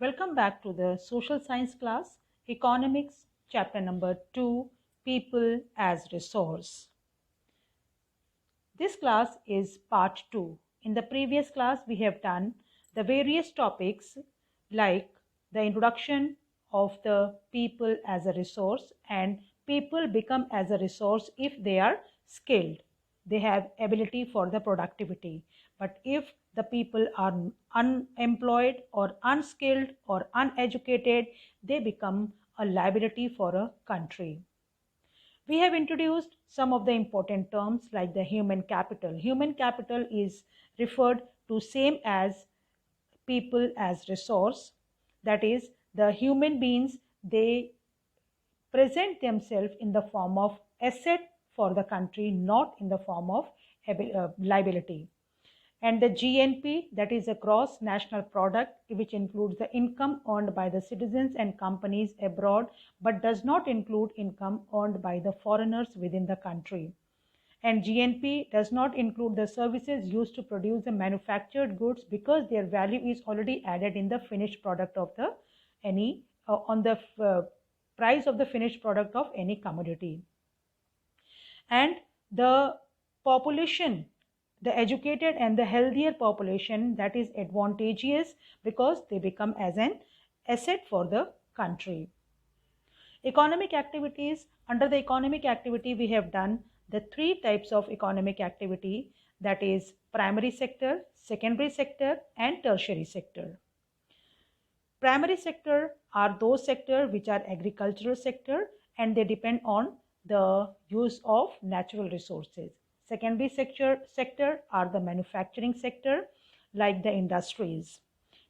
Welcome back to the social science class, economics, chapter number 2, people as resource. This class is part 2. In the previous class, we have done the various topics like the introduction of the people as a resource, and people become as a resource if they are skilled. They have ability for the productivity. But if the people are unemployed or unskilled or uneducated, they become a liability for a country. We have introduced some of the important terms like the human capital. Human capital is referred to same as people as resource. That is, the human beings, they present themselves in the form of asset for the country, not in the form of liability. And the GNP, that is a gross national product, which includes the income earned by the citizens and companies abroad, but does not include income earned by the foreigners within the country. And GNP does not include the services used to produce the manufactured goods because their value is already added in the finished product of the any on the price of the finished product of any commodity. And the population, the educated and the healthier population, that is advantageous because they become as an asset for the country. Economic activities. Under the economic activity, we have done the three types of economic activity, that is primary sector, secondary sector, and tertiary sector. Primary sector are those sectors which are agricultural sector and they depend on the use of natural resources. Secondary sector are the manufacturing sector like the industries.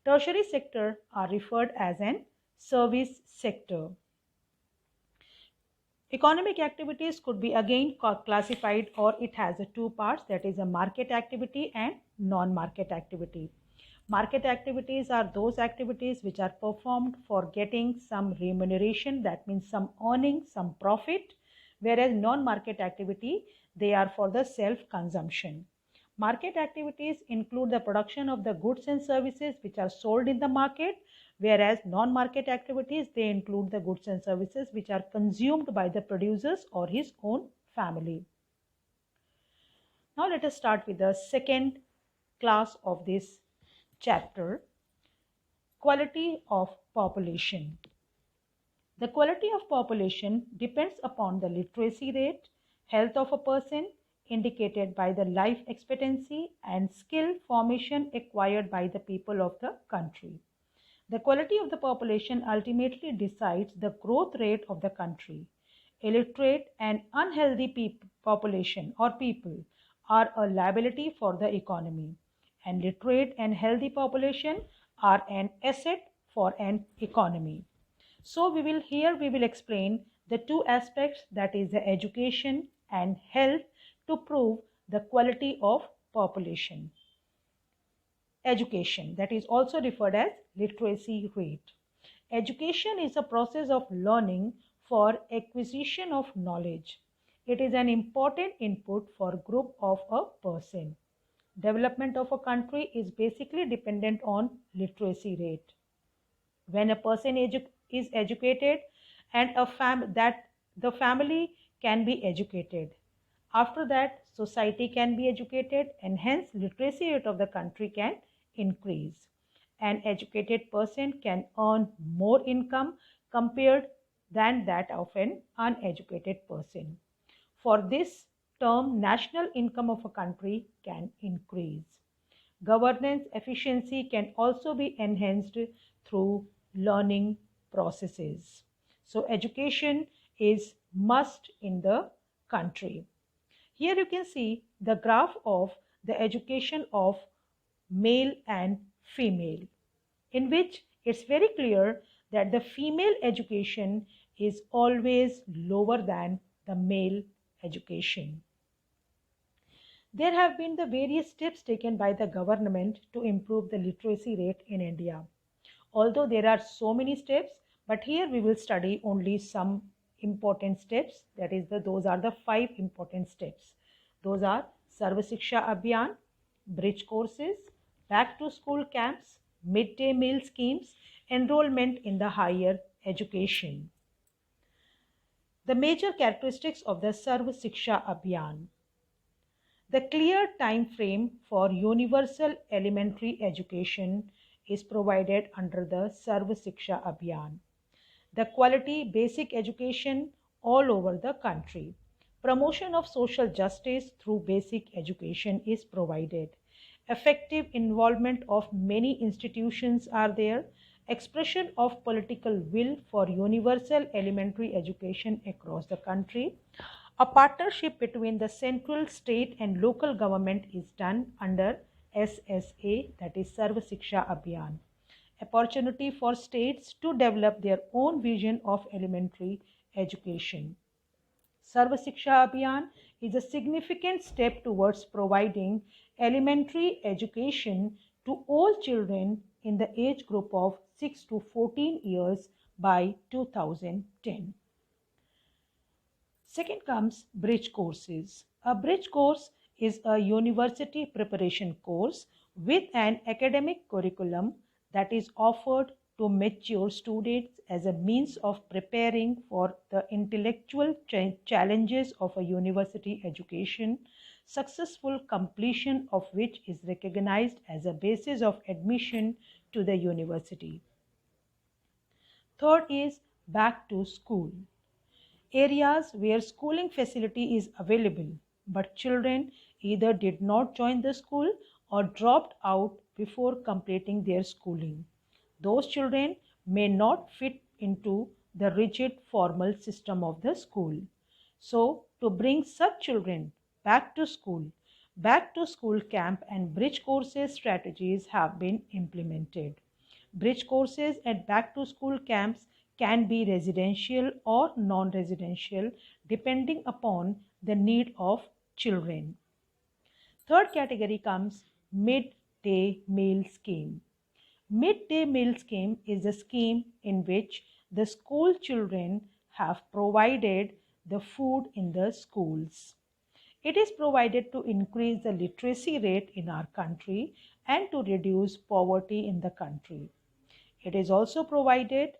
Tertiary sector are referred as an service sector. Economic activities could be again classified, or it has a two parts, that is a market activity and non-market activity. Market activities are those activities which are performed for getting some remuneration, that means some earning, some profit, whereas non-market activity, they are for the self-consumption. Market activities include the production of the goods and services which are sold in the market, whereas non-market activities, they include the goods and services which are consumed by the producers or his own family. Now let us start with the second class of this chapter, quality of population. The quality of population depends upon the literacy rate, health of a person indicated by the life expectancy, and skill formation acquired by the people of the country. The quality of the population ultimately decides the growth rate of the country. Illiterate and unhealthy population or people are a liability for the economy, and literate and healthy population are an asset for an economy. So we will explain the two aspects, that is the education and health, to prove the quality of population. Education, that is also referred as literacy rate. Education is a process of learning for acquisition of knowledge. It is an important input for group of a person. Development of a country is basically dependent on literacy rate. When a person is educated, and that the family can be educated. After that, society can be educated, and hence literacy rate of the country can increase. An educated person can earn more income compared than that of an uneducated person. For this term, national income of a country can increase. Governance efficiency can also be enhanced through learning processes. So education is must in the country. Here you can see the graph of the education of male and female, in which it's very clear that the female education is always lower than the male education. There have been the various steps taken by the government to improve the literacy rate in India. Although there are so many steps, but here we will study only some important steps. That is, those are the 5 important steps. Those are Sarva Shiksha Abhiyan, bridge courses, back to school camps, midday meal schemes, Enrollment in the higher education. The major characteristics of the Sarva Shiksha Abhiyan. The clear time frame for universal elementary education is provided under the Sarva Shiksha Abhiyan. The quality basic education all over the country. Promotion of social justice through basic education is provided. Effective involvement of many institutions are there. Expression of political will for universal elementary education across the country. A partnership between the central, state, and local government is done under SSA, that is Sarva Shiksha Abhiyan. Opportunity for states to develop their own vision of elementary education. Sarva Shiksha Abhiyan is a significant step towards providing elementary education to all children in the age group of 6 to 14 years by 2010. Second comes bridge courses. A bridge course is a university preparation course with an academic curriculum that is offered to mature students as a means of preparing for the intellectual challenges of a university education, successful completion of which is recognized as a basis of admission to the university. Third is back to school. Areas where schooling facility is available, but children either did not join the school or dropped out before completing their schooling. Those children may not fit into the rigid formal system of the school. So, to bring such children back to school camp and bridge courses strategies have been implemented. Bridge courses at back to school camps can be residential or non-residential depending upon the need of children. Third category comes mid-day meal scheme. Mid-day meal scheme is a scheme in which the school children have provided the food in the schools. It is provided to increase the literacy rate in our country and to reduce poverty in the country. It is also provided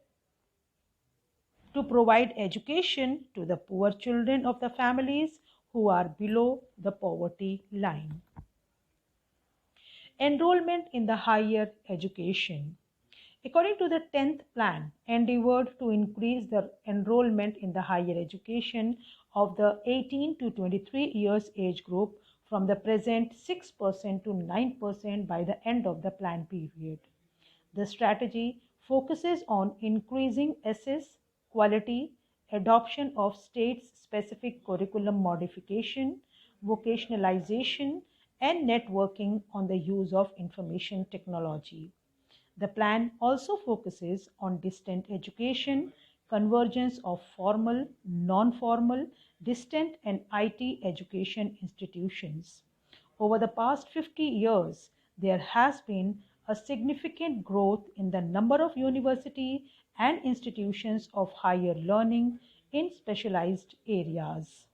to provide education to the poor children of the families who are below the poverty line. Enrollment in the higher education. According to the 10th plan, endeavored to increase the enrollment in the higher education of the 18 to 23 years age group from the present 6% to 9% by the end of the plan period. The strategy focuses on increasing access, quality, adoption of state-specific curriculum modification, vocationalization, and networking on the use of information technology. The plan also focuses on distant education, convergence of formal, non-formal, distant and IT education institutions. Over the past 50 years, there has been a significant growth in the number of university and institutions of higher learning in specialized areas.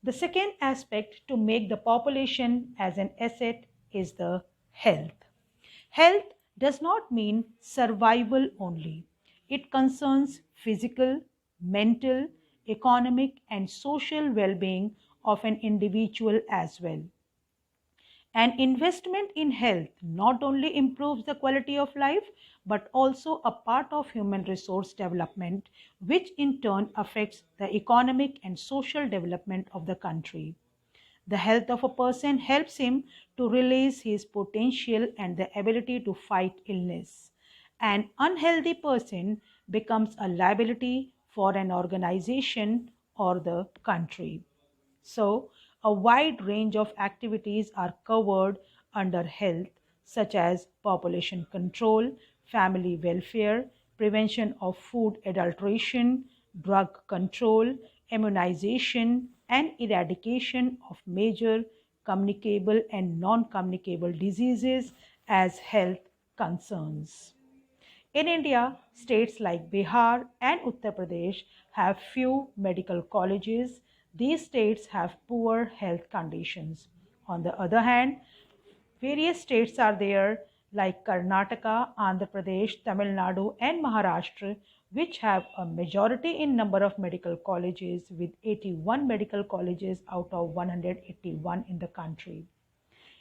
The second aspect to make the population as an asset is the health. Health does not mean survival only. It concerns physical, mental, economic, and social well being of an individual as well. An investment in health not only improves the quality of life but also a part of human resource development, which in turn affects the economic and social development of the country. The health of a person helps him to release his potential and the ability to fight illness. An unhealthy person becomes a liability for an organization or the country. So, a wide range of activities are covered under health, such as population control, family welfare, prevention of food adulteration, drug control, immunization, and eradication of major communicable and non communicable diseases as health concerns. In India, states like Bihar and Uttar Pradesh have few medical colleges. These states have poor health conditions. On the other hand, various states are there like Karnataka, Andhra Pradesh, Tamil Nadu, and Maharashtra, which have a majority in number of medical colleges with 81 medical colleges out of 181 in the country.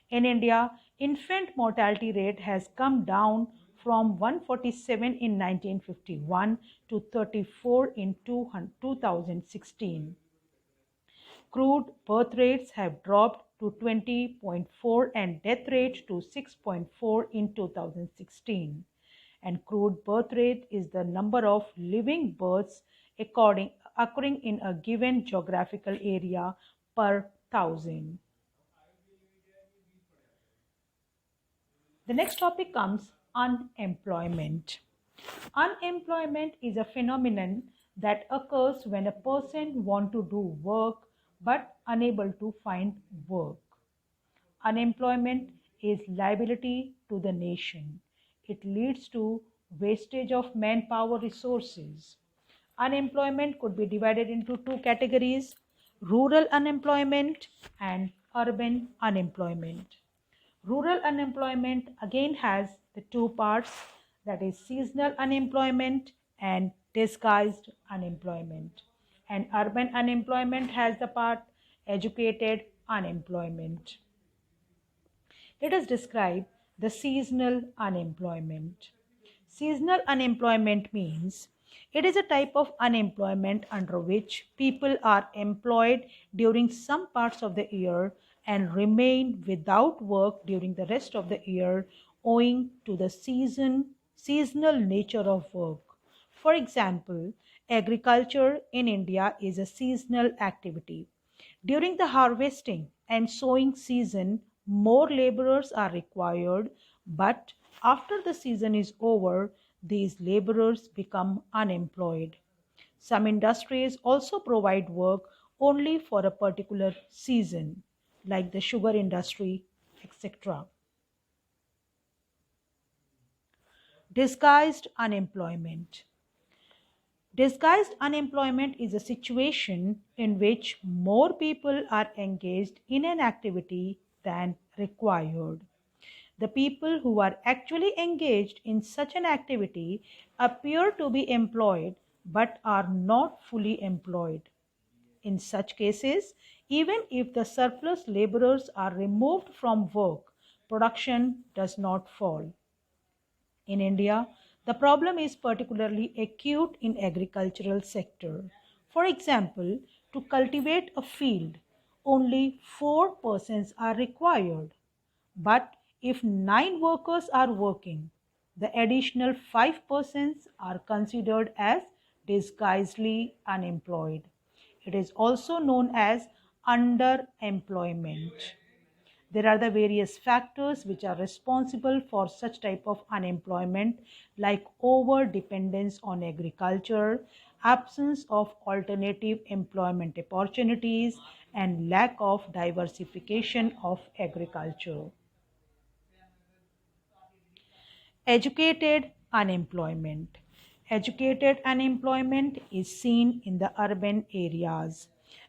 In India, infant mortality rate has come down from 147 in 1951 to 34 in 2016. Crude birth rates have dropped to 20.4 and death rate to 6.4 in 2016. And crude birth rate is the number of living births occurring in a given geographical area per thousand. The next topic comes unemployment. Unemployment is a phenomenon that occurs when a person wants to do work but unable to find work. Unemployment is liability to the nation. It leads to wastage of manpower resources. Unemployment could be divided into two categories: rural unemployment and urban unemployment. Rural unemployment again has the two parts, that is seasonal unemployment and disguised unemployment. And urban unemployment has the part educated unemployment. Let us describe the seasonal unemployment. Seasonal unemployment means it is a type of unemployment under which people are employed during some parts of the year and remain without work during the rest of the year owing to the seasonal nature of work. For example, agriculture in India is a seasonal activity. During the harvesting and sowing season, more laborers are required, but after the season is over, these laborers become unemployed. Some industries also provide work only for a particular season, like the sugar industry, etc. Disguised unemployment. Disguised unemployment is a situation in which more people are engaged in an activity than required. The people who are actually engaged in such an activity appear to be employed but are not fully employed. In such cases, even if the surplus laborers are removed from work, production does not fall. In India, the problem is particularly acute in agricultural sector. For example, to cultivate a field, only 4 persons are required. But if 9 workers are working, the additional 5 persons are considered as disguisedly unemployed. It is also known as underemployment. There are the various factors which are responsible for such type of unemployment, like over dependence on agriculture, absence of alternative employment opportunities, and lack of diversification of agriculture. Educated unemployment. Educated unemployment is seen in the urban areas.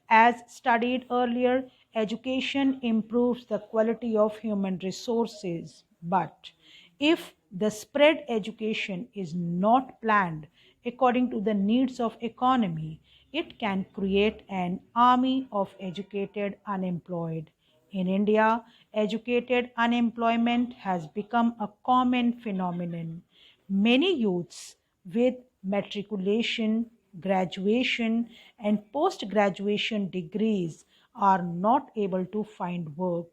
As studied earlier, education improves the quality of human resources. But if the spread education is not planned according to the needs of economy, it can create an army of educated unemployed. In India, educated unemployment has become a common phenomenon. Many youths with matriculation, graduation, and post graduation degrees are not able to find work.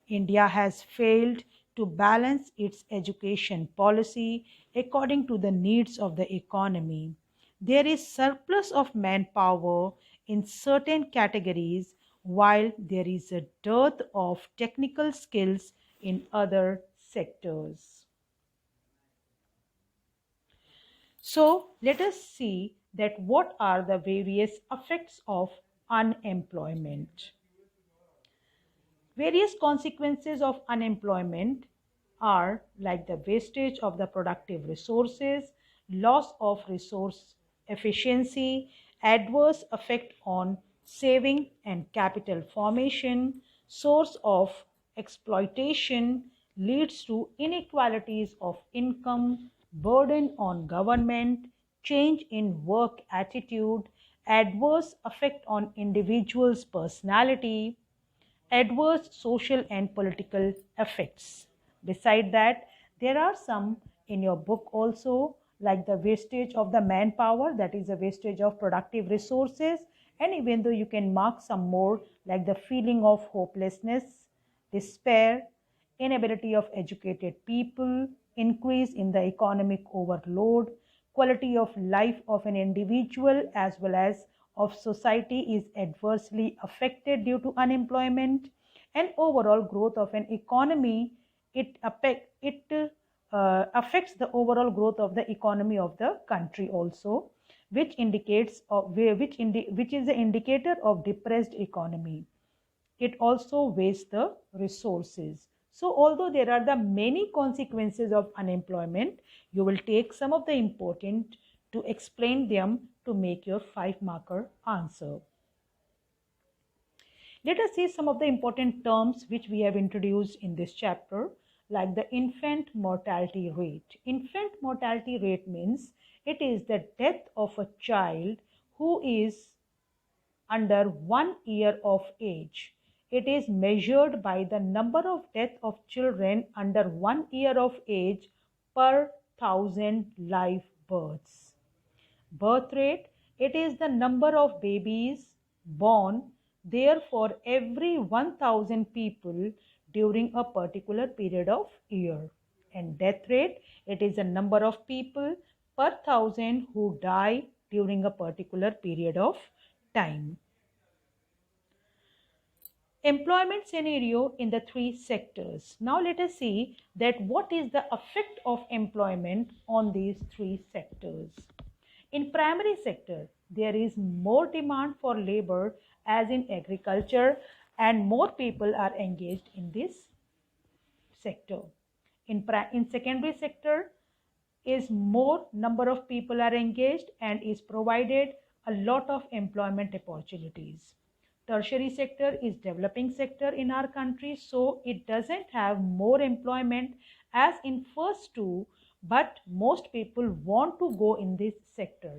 India has failed to balance its education policy according to the needs of the economy. There is surplus of manpower in certain categories while there is a dearth of technical skills in other sectors. So let us see that what are the various effects of unemployment. Various consequences of unemployment are like the wastage of the productive resources, loss of resource efficiency, adverse effect on saving and capital formation, source of exploitation, leads to inequalities of income, burden on government, change in work attitude, adverse effect on individuals' personality, adverse social and political effects. Beside that, there are some in your book also, like the wastage of the manpower, that is a wastage of productive resources, and even though you can mark some more, like the feeling of hopelessness, despair, inability of educated people, increase in the economic overload, quality of life of an individual as well as of society is adversely affected due to unemployment, and overall growth of an economy, it affects the overall growth of the economy of the country also, which indicates which is the indicator of depressed economy. It also wastes the resources. So although there are the many consequences of unemployment, you will take some of the important to explain them to make your 5 marker answer. Let us see some of the important terms which we have introduced in this chapter, like the infant mortality rate. Infant mortality rate means it is the death of a child who is under 1 year of age. It is measured by the number of death of children under 1 year of age per 1,000 live births. Birth rate, it is the number of babies born there for every 1,000 people during a particular period of year. And death rate, it is the number of people per 1,000 who die during a particular period of time. Employment scenario in the 3 sectors. Now let us see that what is the effect of employment on these 3 sectors. In primary sector, there is more demand for labor as in agriculture, and more people are engaged in this sector. In secondary sector, is more number of people are engaged and is provided a lot of employment opportunities. Tertiary sector is developing sector in our country, so it doesn't have more employment as in first two, but most people want to go in this sector.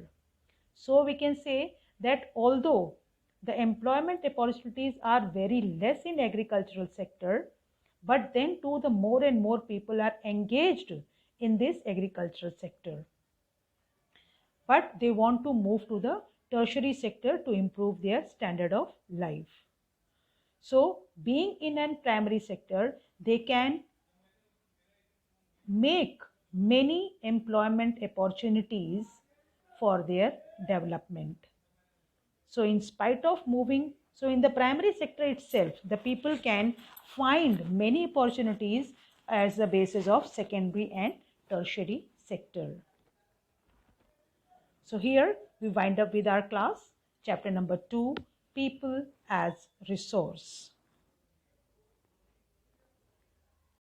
So we can say that although the employment opportunities are very less in agricultural sector, but then too the more and more people are engaged in this agricultural sector, but they want to move to the tertiary sector to improve their standard of life. So being in a primary sector, they can make many employment opportunities for their development. So in spite of moving, so in the primary sector itself, the people can find many opportunities as the basis of secondary and tertiary sector. So here we wind up with our class, chapter number 2, People as Resource.